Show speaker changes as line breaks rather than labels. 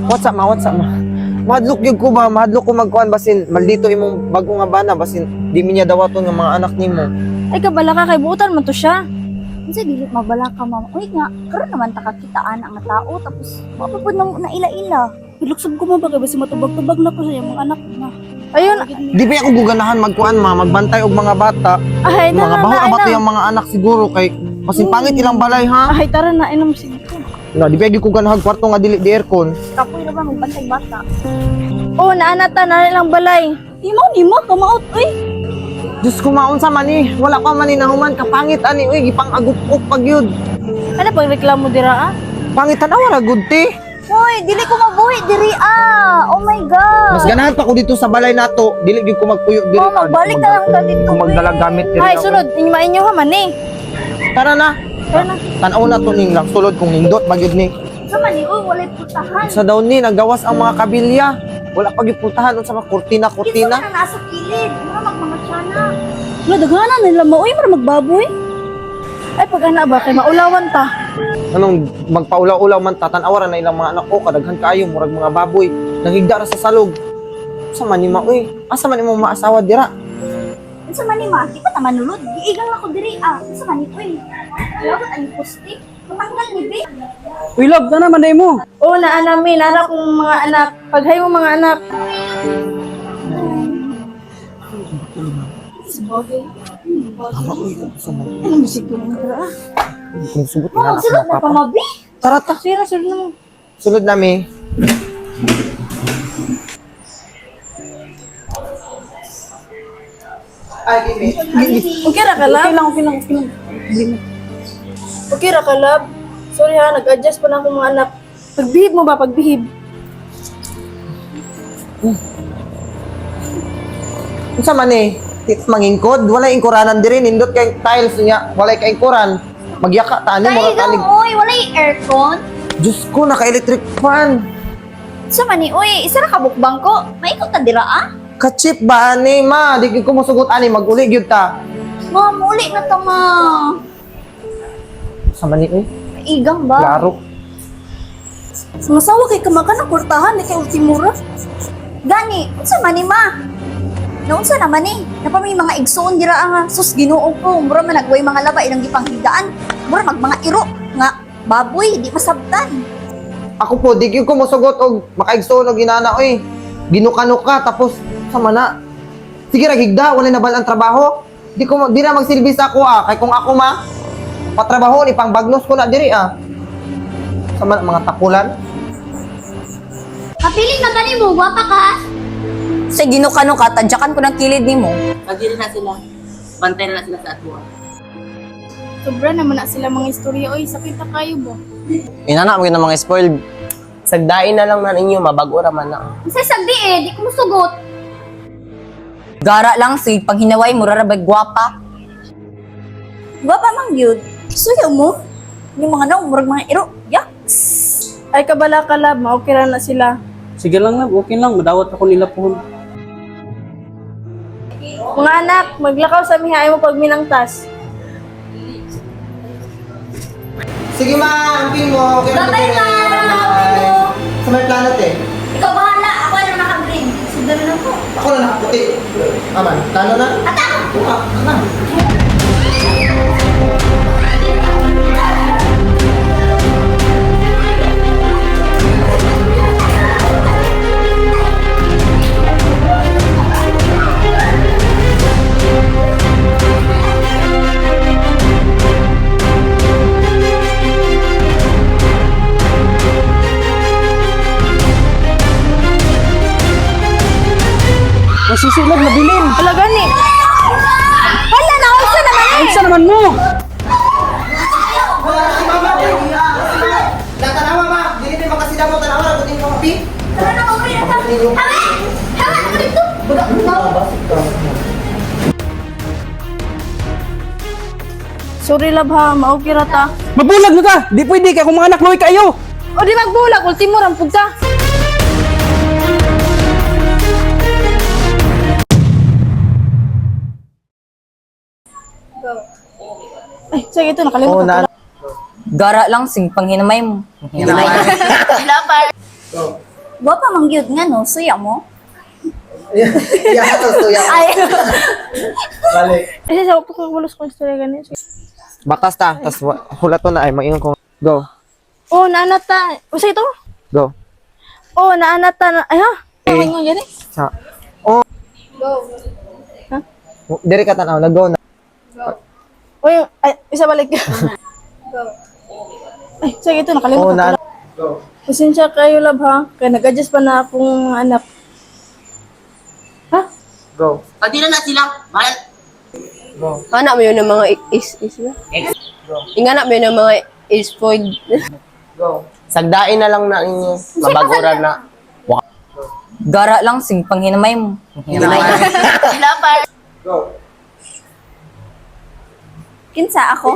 What's up ma? Mahadlok yun ko ba? Mahadlok ko magkuhan basin maldito imong bago nga bana basin di minya dawaton nga mga anak nimo.
Ay kabala ka kay buutan man to siya. Unsa dili mabala ka mama? Uy nga, karon naman ta kakitaan ang tao tapos mapapud na ila-ila. Iluksog ko mo ba kay basi matubag-tubag na ko sa mga anak na. Ayun.
Di ba ako guganahan magkuhan ma, magbantay og mga bata.
Ay
Mga
na
baho abato yung mga anak siguro kay basin pangit ilang balay ha.
Ay tara na inom sige.
Na di ba ko ganahan kwarto nga dili di aircon.
Kapoy na ba magbantay bata? Oh, naanata na lang balay. Nimo kamaot uy.
Diyos ko maunsa man eh. Wala pa man inahuman kapangit ani uy gipang agupok pag yun.
Ano pang reklamo dira ah?
Pangit tanawa ra gud ti.
Hoy, dili ko mabuhi diri ah. Oh my god.
Mas ganahan pa ko dito sa balay nato. Dili gyud ko magpuyo diri.
Oh, magbalik na lang ta dito.
Kung magdala gamit diri.
Ay,
ako.
sunod, inyo ha man eh.
Tara na.
Tara na.
Tanaw na to ning lang sulod kung nindot magyud ni.
Sa man ni, uy, walay putahan.
Sa daw ni nagawas ang mga kabilya. Wala pa gyud pultahan sa mga kurtina.
Kinsa na nasa kilid. Mura magmamasyana. Wala, daghanan nila mo. Uy, mura magbaboy. Ay, pag ana ba, kay maulawan ta.
Anong magpaulaw-ulaw man tatanawa na ilang mga anak ko kadaghan kaayo murag mga baboy nanghigda ra sa salog. Sa man ni ma uy? Asa man imong maasawa dira?
Sa man ni ma, di pa ta manulod. Giigang ako diri ah. Sa man ni, uy. Lawat ang pusti. Matanggal ni Be.
Uy, love, na naman day mo.
Oo, naanamin. Anak kong mga anak. Paghay mo mga anak.
Tama uy, sa man.
Ano musik ko mga dira ah?
Kung subot
Oh,
na
sulod na pa mabi.
Tara ta.
Sira, sulod na mo.
Sulod nami. Ay, gini.
Okay ra ka, lab? Okay lang. Okay ra ka, lab? Sorry ha, nag-adjust pa lang akong mga anak. Pagbihib mo ba, pagbihib?
Unsa man eh? Mangingkod, wala ingkuranan diri nindot kay tiles niya, wala kay ingkuran. Magyaka tani mo ra tanig.
Uy, wala yung aircon.
Diyos ko, naka-electric fan.
Sa mani, uy, isa na kabukbang ko. Maikot na dira ah.
Ka-chip ba ani ma? Di ko musugot ani maguli gyud ta.
Ma, muli na ta ma.
Sa mani eh?
Igang ba?
Klaro.
Sumasawa kay kamakan ng kurtahan, ni kay ultimura. Gani, unsa man ni ma? Naunsa naman eh. Napamay mga igsoon dira ang sus Ginoo ko. Mura man nagway mga laba ilang gipanghigaan. Mura mga iro nga baboy di masabtan.
Ako po, di ko musugot og makaigsoon og ginana oy. Ginukano ka tapos sa mana. Sige ra gigda, wala na bal ang trabaho. Di na magsilbi sa ako ah. Kay kung ako ma patrabaho ni pangbagnos ko na diri ah. Sa mga tapulan.
Kapiling na gani mo, gwapa ka.
Sa ginukano ka, tadyakan ko ng kilid ni mo.
Pagdiri na sila. Bantay na sila sa atwa.
Sobra naman na sila mga istorya. Oy, sakit na kayo ba?
Inana mo yun ng mga spoiled. Sagdain na lang na ninyo, mabago raman na.
Say sagdi eh, di ko musugot.
Gara lang, si pag hinaway mo, rarabay gwapa.
Gwapa mang yun. Suyo mo. Yung mga naong murag mga iro. Yaks! Ay kabala ka lab, okay na sila.
Sige lang, love, okay lang. Madawat ako nila po.
Mga anak, maglakaw sa mihaay mo pag minangtas.
Sige ma, ampin mo. Okay na
Bye-bye, ma.
Sa may planet eh.
Ikaw bahala, ako na naka-green. Sundan na ako.
Ako na nakaputi. Aman, talo na?
Ata!
Ano?
Ang susunod na bilin.
Talaga ni. Hala na, unsa naman eh.
Ang naman mo.
Tanawa ma, dili din makasida mo tanawa ra kuning mga pi.
Tara na, okay na ta. Hawa! Hawa, ako dito. Sorry lab ha, maukira ta.
Mabulag mo ta. Di pwede kaya kung mga anak loy kayo.
O di magbulag, ultimo rampug ta. Ay, sige ito, nakalimutan ko.
Gara lang, sing panghinamay mo.
Gwapa mang gyud nga no, suya mo.
Iya to suya.
Ay,
Kasi sa ko kulos ko istorya ganito.
Bakas ta, tas hula to na ay maingon ko. Go.
Oh, naanata. Usa ito?
Go.
Oh, naanata na. Ay ha. Tawag mo yan eh.
Sa. Oh. Dire ka tanaw, nag-go na.
Uy, ay, isa balik. Ay, sige ito,
Oh,
nakalimutan
na.
ko. Pasensya kayo, love, ha? Kaya nag-adjust pa na akong anak. Ha?
Go.
Anak mo yun ng mga is na? Inganak mo yun ng mga is-spoiled.
Go.
Sagdain na lang na ninyo. Mabaguran na.
Gara lang, sing panghinamay mo.
Go.
kinsa ako?